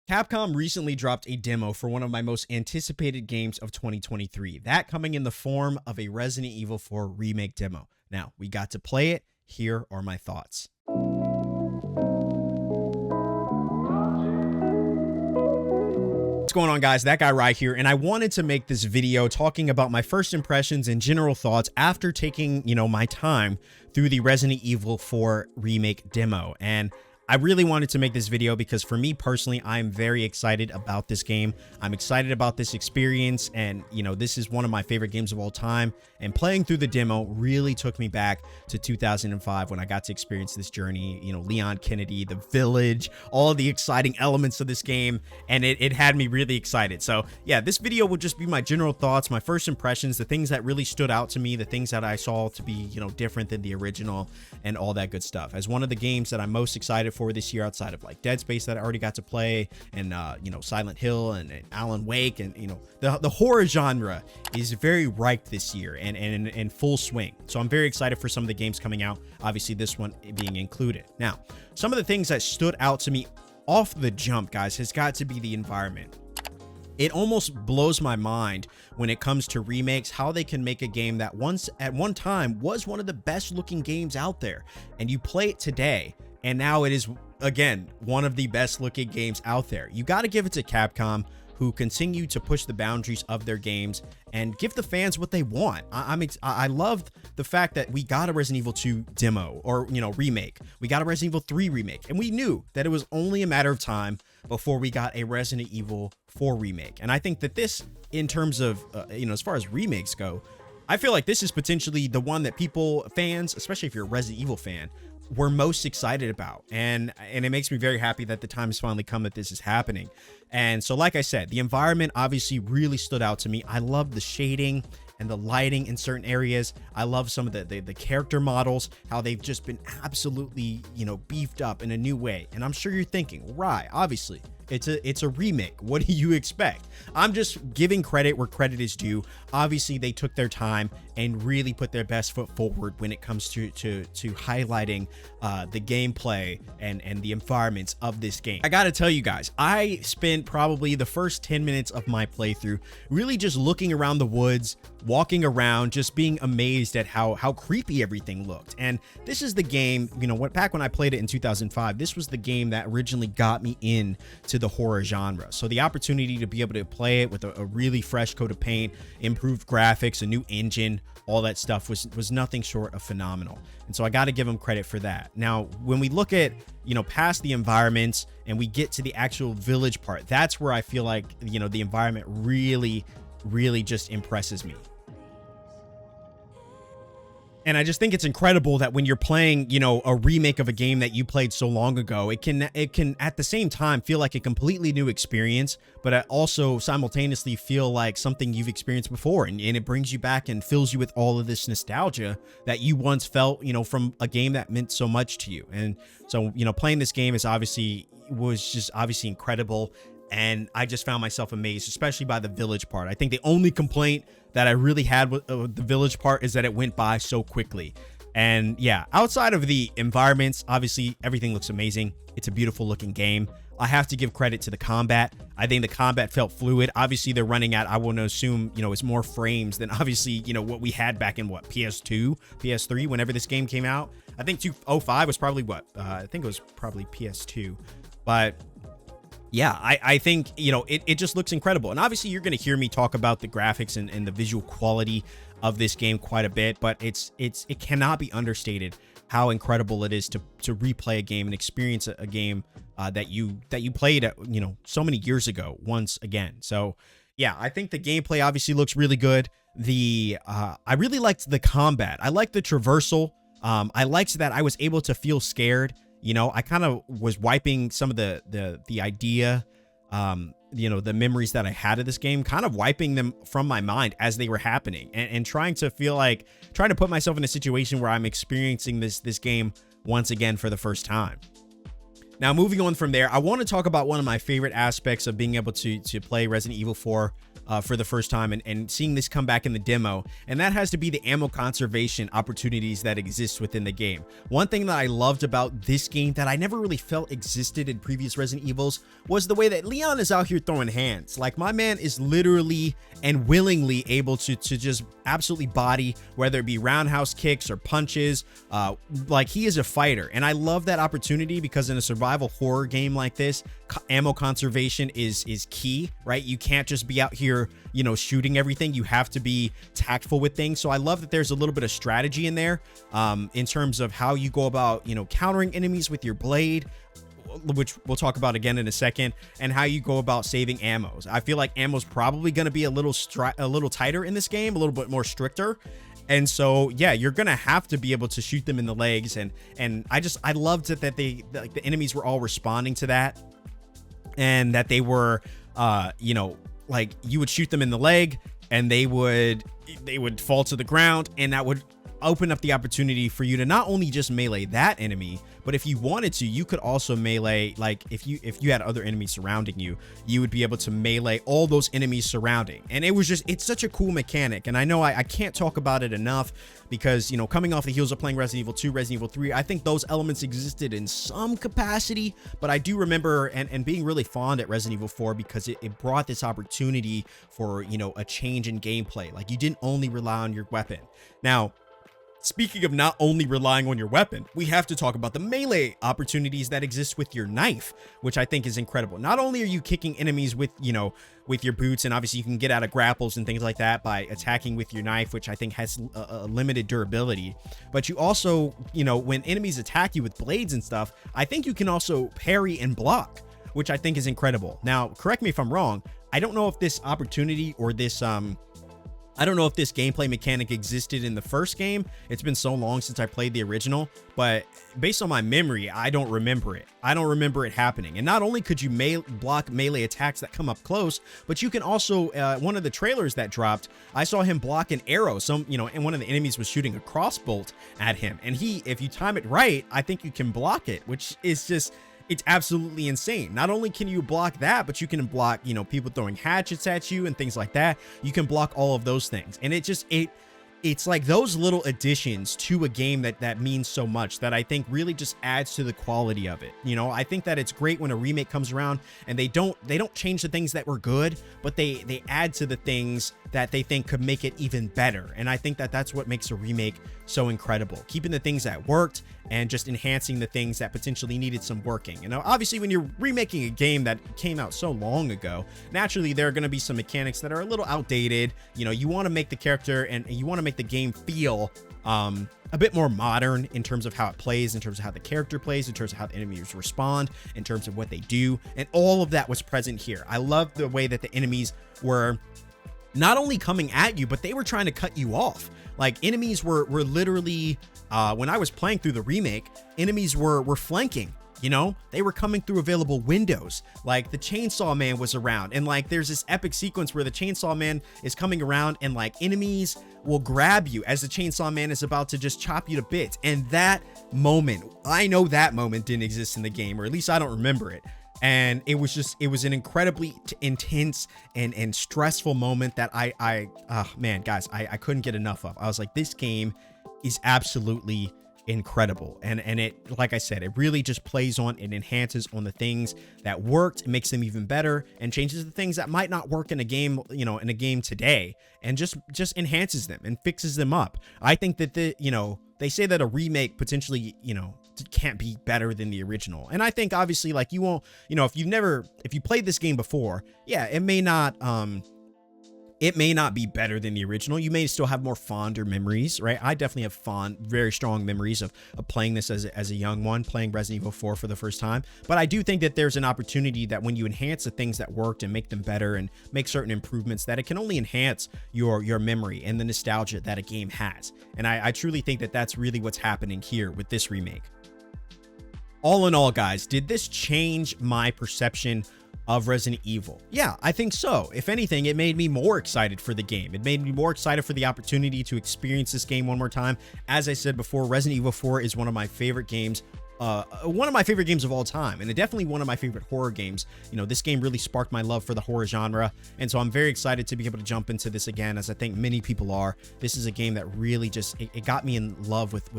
Capcom recently dropped a demo for one of my most anticipated games of 2023, that coming in the form of a Resident Evil 4 remake demo. Now, we got to play it. Here are my thoughts. What's going on, guys? That guy right here, and I wanted to make this video talking about my first impressions and general thoughts after taking, my time through the Resident Evil 4 remake demo. And I really wanted to make this video because for me personally, I'm very excited about this game. I'm excited about this experience, and this is one of my favorite games of all time, and playing through the demo really took me back to 2005 when I got to experience this journey. Leon Kennedy, the village, all of the exciting elements of this game, and it had me really excited. So yeah, this video will just be my general thoughts, my first impressions, the things that really stood out to me, the things that I saw to be different than the original, and all that good stuff. As one of the games that I'm most excited for this year, outside of like Dead Space that I already got to play, and Silent Hill and Alan Wake, and the horror genre is very ripe this year and in full swing. So I'm very excited for some of the games coming out, obviously this one being included. Now, some of the things that stood out to me off the jump, guys, has got to be the environment. It almost blows my mind when it comes to remakes, how they can make a game that once at one time was one of the best looking games out there, and you play it today and now it is again one of the best looking games out there. You got to give it to Capcom, who continue to push the boundaries of their games and give the fans what they want. I love the fact that we got a Resident Evil 2 demo, or remake. We got a Resident Evil 3 remake, and we knew that it was only a matter of time before we got a Resident Evil 4 remake. And I think that this, in terms of as far as remakes go, I feel like this is potentially the one that fans, especially if you're a Resident Evil fan, were most excited about, and it makes me very happy that the time has finally come that this is happening. And so, like I said, the environment obviously really stood out to me. I love the shading and the lighting in certain areas. I love some of the character models, how they've just been absolutely beefed up in a new way. And I'm sure you're thinking, right, obviously it's a remake, what do you expect? I'm just giving credit where credit is due. Obviously they took their time and really put their best foot forward when it comes to highlighting the gameplay and the environments of this game. I gotta tell you guys, I spent probably the first 10 minutes of my playthrough really just looking around the woods, walking around, just being amazed at how creepy everything looked. And this is the game, back when I played it in 2005, this was the game that originally got me in to the horror genre. So the opportunity to be able to play it with a really fresh coat of paint, improved graphics, a new engine, all that stuff was nothing short of phenomenal. And so I got to give them credit for that. Now, when we look at, past the environments and we get to the actual village part, that's where I feel like, the environment really just impresses me. And I just think it's incredible that when you're playing, a remake of a game that you played so long ago, it can at the same time feel like a completely new experience, but it also simultaneously feel like something you've experienced before. And it brings you back and fills you with all of this nostalgia that you once felt, from a game that meant so much to you. And so, playing this game was just obviously incredible. And I just found myself amazed, especially by the village part. I think the only complaint that I really had with the village part is that it went by so quickly. And yeah, outside of the environments, obviously everything looks amazing. It's a beautiful looking game. I have to give credit to the combat. I think the combat felt fluid. Obviously they're running at, I want to assume, it's more frames than obviously, what we had back in PS2, PS3, whenever this game came out. I think 205 was probably I think it was probably PS2, but yeah, I think, it just looks incredible. And obviously you're going to hear me talk about the graphics and the visual quality of this game quite a bit, but it cannot be understated how incredible it is to replay a game and experience a game that you played so many years ago once again. So yeah, I think the gameplay obviously looks really good. I really liked the combat. I liked the traversal. I liked that I was able to feel scared. I kind of was wiping some of the idea, the memories that I had of this game, kind of wiping them from my mind as they were happening, and trying to put myself in a situation where I'm experiencing this game once again for the first time. Now, moving on from there, I want to talk about one of my favorite aspects of being able to play Resident Evil 4 for the first time and seeing this come back in the demo, and that has to be the ammo conservation opportunities that exist within the game. One thing that I loved about this game that I never really felt existed in previous Resident Evils was the way that Leon is out here throwing hands. Like, my man is literally and willingly able to just absolutely body, whether it be roundhouse kicks or punches. Like, he is a fighter, and I love that opportunity because in a survival horror game like this, ammo conservation is key, right? You can't just be out here, you know, shooting everything. You have to be tactful with things. So I love that there's a little bit of strategy in there, in terms of how you go about, you know, countering enemies with your blade, which we'll talk about again in a second, and how you go about saving ammos. I feel like ammo's probably going to be a little tighter in this game, a little bit more stricter. And so, yeah, you're going to have to be able to shoot them in the legs. And I loved it that the enemies were all responding to that, and that they were, you know, like, you would shoot them in the leg and they would fall to the ground, and that would open up the opportunity for you to not only just melee that enemy, but if you wanted to, you could also melee, like, if you had other enemies surrounding you, you would be able to melee all those enemies surrounding. And it's such a cool mechanic. And I know I can't talk about it enough because, you know, coming off the heels of playing Resident Evil 2, Resident Evil 3, I think those elements existed in some capacity, but I do remember and being really fond at Resident Evil 4 because it brought this opportunity for, you know, a change in gameplay. Like, you didn't only rely on your weapon. Now, speaking of not only relying on your weapon, we have to talk about the melee opportunities that exist with your knife, which I think is incredible. Not only are you kicking enemies with, you know, with your boots, and obviously you can get out of grapples and things like that by attacking with your knife, which I think has a limited durability, but you also, you know, when enemies attack you with blades and stuff, I think you can also parry and block, which I think is incredible. Now, correct me if I'm wrong. I don't know if this opportunity or this, I don't know if this gameplay mechanic existed in the first game. It's been so long since I played the original, but based on my memory, I don't remember it. I don't remember it happening. And not only could you block melee attacks that come up close, but you can also, one of the trailers that dropped, I saw him block an arrow. And one of the enemies was shooting a crossbolt at him. And if you time it right, I think you can block it, which is just, it's absolutely insane. Not only can you block that, but you can block, you know, people throwing hatchets at you and things like that. You can block all of those things. And it's like those little additions to a game that means so much that I think really just adds to the quality of it. You know, I think that it's great when a remake comes around and they don't change the things that were good, but they add to the things that they think could make it even better. And I think that that's what makes a remake so incredible. Keeping the things that worked and just enhancing the things that potentially needed some working. You know, obviously when you're remaking a game that came out so long ago, naturally there are going to be some mechanics that are a little outdated. You know, you want to make the character and you want to make the game feel a bit more modern in terms of how it plays, in terms of how the character plays, in terms of how the enemies respond, in terms of what they do. And all of that was present here. I love the way that the enemies were not only coming at you, but they were trying to cut you off. Like, enemies were literally, when I was playing through the remake, enemies were flanking. You know, they were coming through available windows. Like, the Chainsaw Man was around, and like there's this epic sequence where the Chainsaw Man is coming around and like enemies will grab you as the Chainsaw Man is about to just chop you to bits. And that moment, I know that moment didn't exist in the game, or at least I don't remember it. And it was an incredibly intense and stressful moment that man, guys, I couldn't get enough of. I was like, this game is absolutely incredible. And it, like I said, it really just plays on and enhances on the things that worked, makes them even better, and changes the things that might not work in a game, you know, in a game today, and just enhances them and fixes them up. I think that they say that a remake potentially, you know, can't be better than the original. And I think obviously, like, you won't, you know, if you played this game before, yeah, it may not be better than the original. You may still have more fonder memories, right? I definitely have very strong memories of playing this as a young one, playing Resident Evil 4 for the first time. But I do think that there's an opportunity that when you enhance the things that worked and make them better and make certain improvements, that it can only enhance your memory and the nostalgia that a game has. And I truly think that that's really what's happening here with this remake. All in all, guys, did this change my perception of Resident Evil? Yeah, I think so. If anything, it made me more excited for the game. It made me more excited for the opportunity to experience this game one more time. As I said before, Resident Evil 4 is one of my favorite games one of my favorite games of all time, and definitely one of my favorite horror games. You know, this game really sparked my love for the horror genre, and so I'm very excited to be able to jump into this again, as I think many people are. This is a game that really just it got me in love with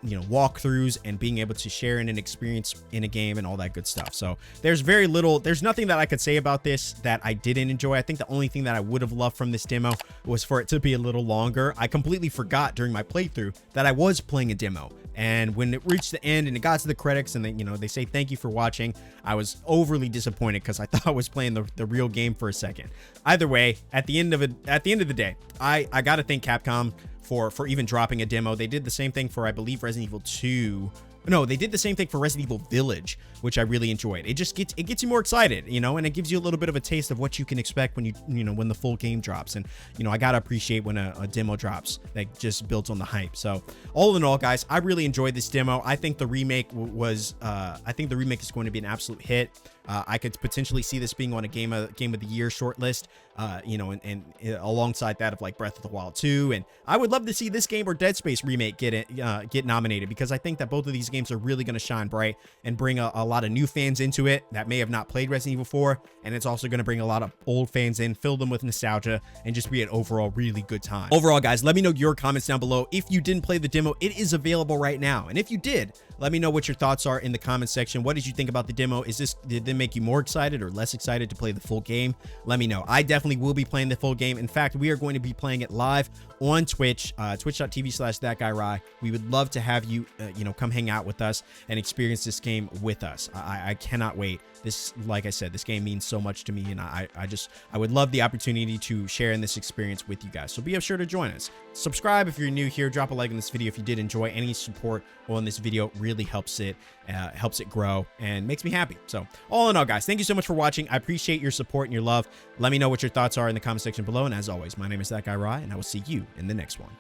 you know, walkthroughs and being able to share in an experience in a game and all that good stuff. So there's nothing that I could say about this that I didn't enjoy. I think the only thing that I would have loved from this demo was for it to be a little longer. I completely forgot during my playthrough that I was playing a demo. And when it reached the end and it got to the credits and they say thank you for watching, I was overly disappointed because I thought I was playing the real game for a second. Either way, at the end of the day, I gotta thank Capcom for even dropping a demo. They did the same thing for, I believe, Resident Evil 2. No, they did the same thing for Resident Evil Village, which I really enjoyed. It just gets you more excited, you know, and it gives you a little bit of a taste of what you can expect when when the full game drops. And I gotta appreciate when a demo drops that just builds on the hype. So all in all, guys, I really enjoyed this demo. I think the remake is going to be an absolute hit. I could potentially see this being on a game of the year shortlist, and alongside that of like Breath of the Wild 2. And I would love to see this game or Dead Space remake get nominated, because I think that both of these games are really going to shine bright and bring a lot of new fans into it that may have not played Resident Evil 4. And it's also going to bring a lot of old fans in, fill them with nostalgia, and just be an overall really good time. Overall, guys, let me know your comments down below. If you didn't play the demo, it is available right now. And if you did, let me know what your thoughts are in the comment section. What did you think about the demo? Did it make you more excited or less excited to play the full game? Let me know. I definitely will be playing the full game. In fact, we are going to be playing it live on Twitch, twitch.tv/thatguyrye. We would love to have you, come hang out with us and experience this game with us. I cannot wait. This, like I said, this game means so much to me, and I would love the opportunity to share in this experience with you guys. So be sure to join us. Subscribe if you're new here. Drop a like on this video if you did enjoy. Any support on this video really helps it grow and makes me happy. So all in all, guys, thank you so much for watching. I appreciate your support and your love. Let me know what your thoughts are in the comment section below. And as always, my name is That Guy Rye, and I will see you in the next one.